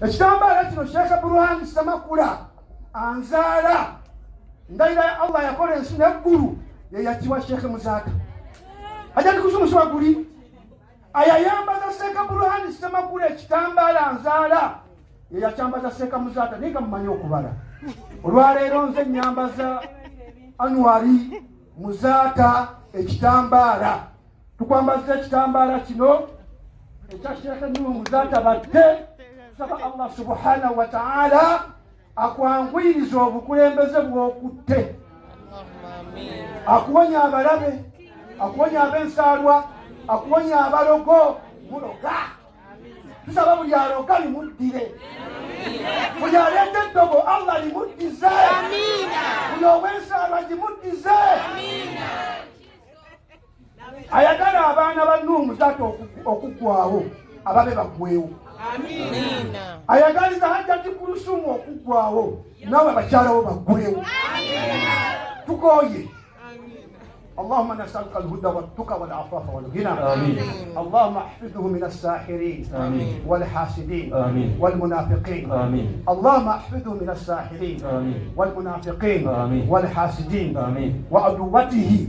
Ekitambala kino Sheikh Burhan Samakula anzaala ndayira Allah yakola ensi n'eggulu ye yatiwa Sheikh Muzata ajandi kusumuswa guli ayayambaza Sheikh Burhan Samakula ekitambala anzaala ye yakyambaza Sheikh Muzata ninga mumanyi okubala olwaleero nze nyambaza Anwari Muzata ekitambala tukwambaza ekitambala kino ekya Sheikh Muzata batte saba Allah subhanahu wa ta'ala akwangwiriza obukulembeze bw'okutte akuwonya abalabe akuwonya ab'ensaalwa akuwonya abalogo muloga tusaba buli aloga limuddire buli aleeta eddogo Allah limuddize buli ow'ensaalwa gimuddize ayagala abaana ba Nuhu Muzata okuggwawo ababe baggwewo ayagaliza Hajjati Kulusumu okuggwawo nawe bakyalawo baggwewo tukoye اللهم نسألك الهدى والتقى والعفاف والغنى اللهم احفظه من الساحرين والحاسدين والمنافقين اللهم احفظه من الساحرين والمنافقين والحاسدين وعدوته